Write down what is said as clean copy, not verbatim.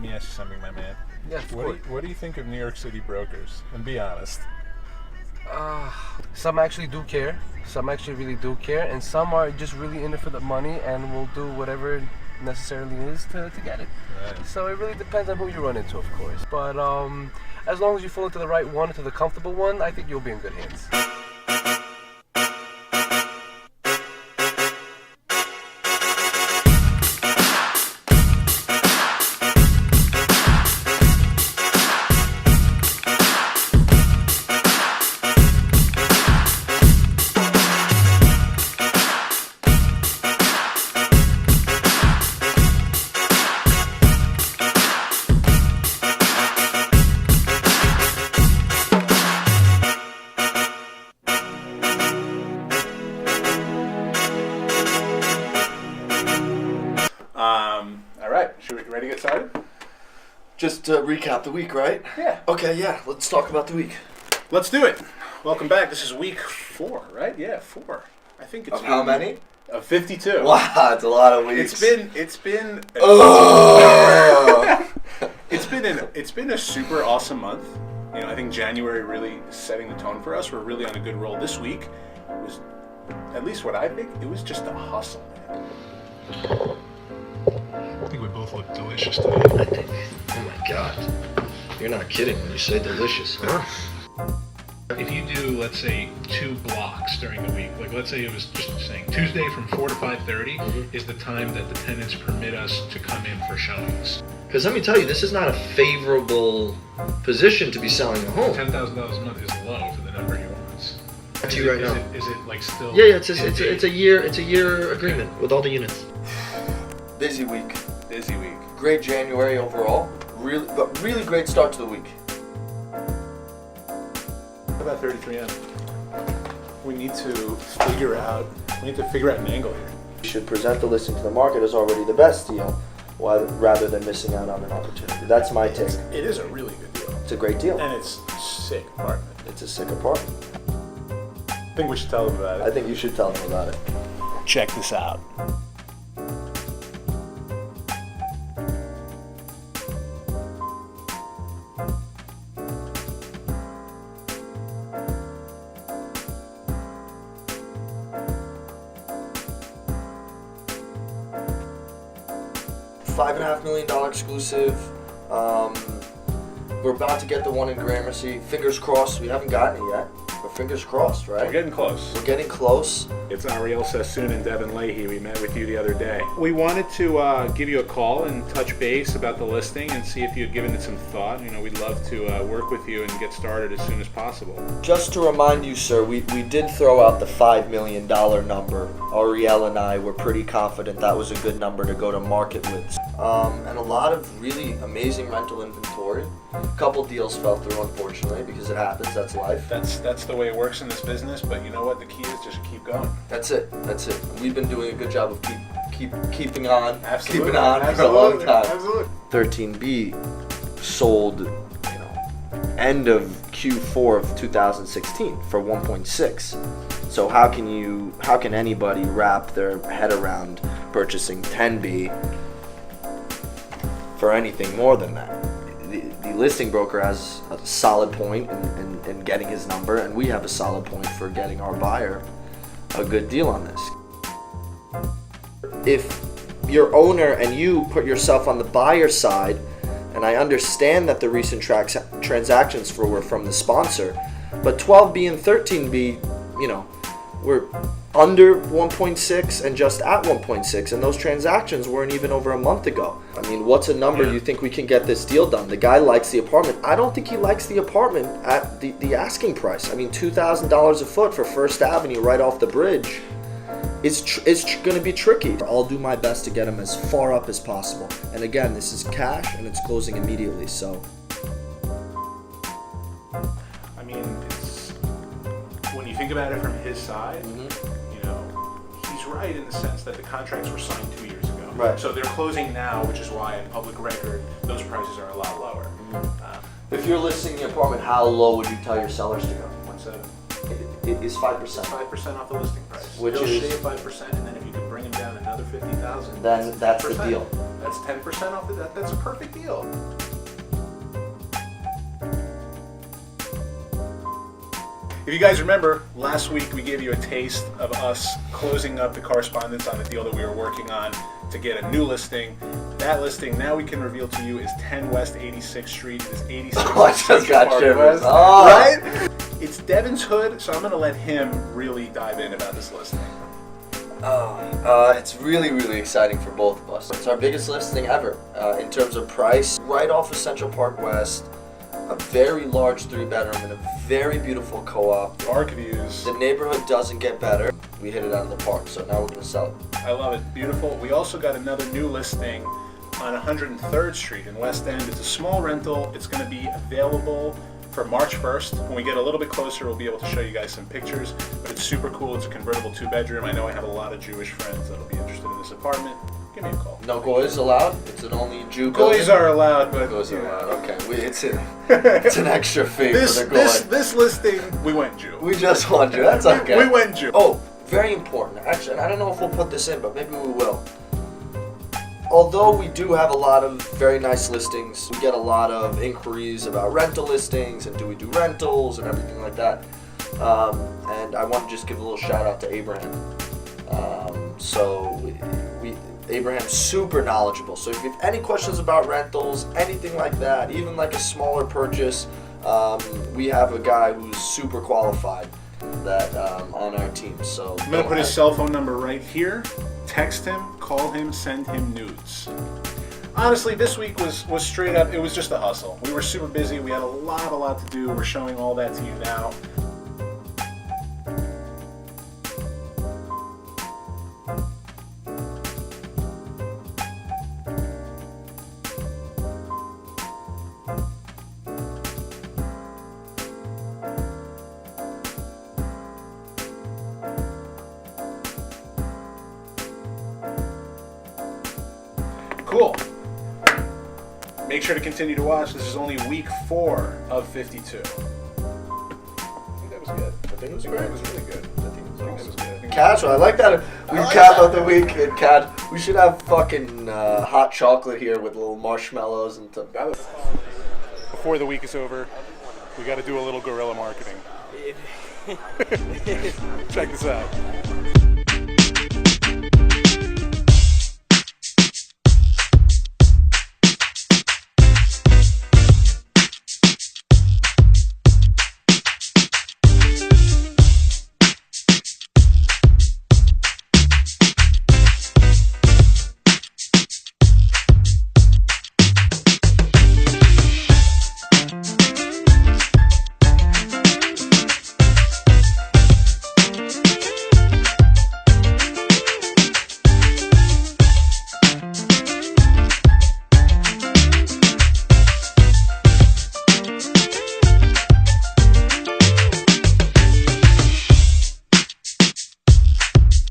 Let me ask you something, my man. Yeah, What do you think of New York City brokers? And be honest. Some actually do care. Some actually really do care, and some are just really in it for the money and will do whatever it necessarily is to get it. Right. So it really depends on who you run into, of course. But as long as you fall into the right one, into the comfortable one, I think you'll be in good hands. All right, should we ready to get started? Just to recap the week, right? Yeah. Okay, yeah. Let's talk about the week. Let's do it. Welcome back. This is week 4, right? Yeah, 4. I think it's Of how many? Of 52. Wow, it's a lot of weeks. It's been a super awesome month. You know, I think January really setting the tone for us. We're really on a good roll. This week was, at least what I think, it was just a hustle, man. I think we both look delicious today. Oh my God. You're not kidding when you say delicious, huh? If you do, let's say, 2 blocks during the week, like let's say it was just saying Tuesday from 4 to 5:30 is the time that the tenants permit us to come in for showings. Because let me tell you, this is not a favorable position to be selling a home. $10,000 a month is low for the number he wants. To you right now. Is it like still? Yeah, it's a year agreement with all the units. Busy week. Busy week. Great January overall. Really great start to the week. How about 33M? We need to figure out an angle here. You should present the listing to the market as already the best deal, rather than missing out on an opportunity. That's my take. It is a really good deal. It's a great deal. And it's a sick apartment. It's a sick apartment. I think we should tell them about it. I think you should tell them about it. Check this out. $5.5 million exclusive. We're about to get the one in Gramercy. Fingers crossed. We haven't gotten it yet, but fingers crossed, right? We're getting close. We're getting close. It's Ariel Sassoon and Devin Leahy. We met with you the other day. We wanted to give you a call and touch base about the listing and see if you had given it some thought. You know, we'd love to work with you and get started as soon as possible. Just to remind you, sir, we did throw out the $5 million number. Ariel and I were pretty confident that was a good number to go to market with. And a lot of really amazing rental inventory. A couple deals fell through, unfortunately, because it happens. That's life. That's the way it works in this business, but you know what? The key is just keep going. That's it. We've been doing a good job of keeping on. Absolutely. Keeping on for a long time. Absolutely. 13B sold, end of Q4 of 2016 for 1.6. So how can anybody wrap their head around purchasing 10B for anything more than that? The listing broker has a solid point in getting his number, and we have a solid point for getting our buyer a good deal on this. If you're owner and you put yourself on the buyer side, and I understand that the recent transactions were from the sponsor, but 12B and 13B, we're under 1.6 and just at 1.6, and those transactions weren't even over a month ago. I mean, what's a number you think we can get this deal done? The guy likes the apartment. I don't think he likes the apartment at the asking price. I mean, $2,000 a foot for First Avenue right off the bridge. It's going to be tricky. I'll do my best to get him as far up as possible. And again, this is cash and it's closing immediately, so. I mean, when you think about it from his side, he's right in the sense that the contracts were signed 2 years ago. Right. So they're closing now, which is why in public record, those prices are a lot lower. If you're listing the apartment, how low would you tell your sellers to go? 1.7. It is 5%. 5% off the listing price. Which He'll is- shave 5%, and then if you could bring him down another to 50,000. Then that's the 10%. deal. That's 10% off that. That's a perfect deal. If you guys remember, last week we gave you a taste of us closing up the correspondence on the deal that we were working on to get a new listing. That listing, now we can reveal to you, is 10 West 86th Street. It is 86th Oh, I just Central got Park shivers. West. Oh. Right? It's Devin's hood, so I'm going to let him really dive in about this listing. It's really, really exciting for both of us. It's our biggest listing ever in terms of price. Right off of Central Park West, a very large 3-bedroom in a very beautiful co-op. Park views. The neighborhood doesn't get better. We hit it out of the park, so now we're going to sell it. I love it. Beautiful. We also got another new listing on 103rd Street in West End. It's a small rental. It's going to be available for March 1st. When we get a little bit closer, we'll be able to show you guys some pictures. But it's super cool. It's a convertible 2-bedroom. I know I have a lot of Jewish friends that'll be interested in this apartment. Give me a call. No goys allowed? It's an only Jew building? Goys are allowed, but Goys are you know. allowed. Okay, it's an extra fee This, for the goy. this listing, we went Jew. We just want you. That's okay. We went Jew. Oh, very important. Actually, and I don't know if we'll put this in, but maybe we will. Although we do have a lot of very nice listings, we get a lot of inquiries about rental listings and do we do rentals and everything like that. And I want to just give a little shout out to Abraham. Abraham's super knowledgeable. So if you have any questions about rentals, anything like that, even like a smaller purchase, we have a guy who's super qualified that on our team. So I'm going to put his cell phone number right here. Text him, call him, send him nudes. Honestly, this week was straight up, it was just a hustle. We were super busy. We had a lot to do. We're showing all that to you now. Cool. Make sure to continue to watch. This is only week 4 of 52. I think that was good. I think it was great. It was really good. I think it was good. Casual. I like that. We cap of the week and cat. We should have fucking hot chocolate here with little marshmallows and stuff. Before the week is over, we got to do a little guerrilla marketing. Check this out.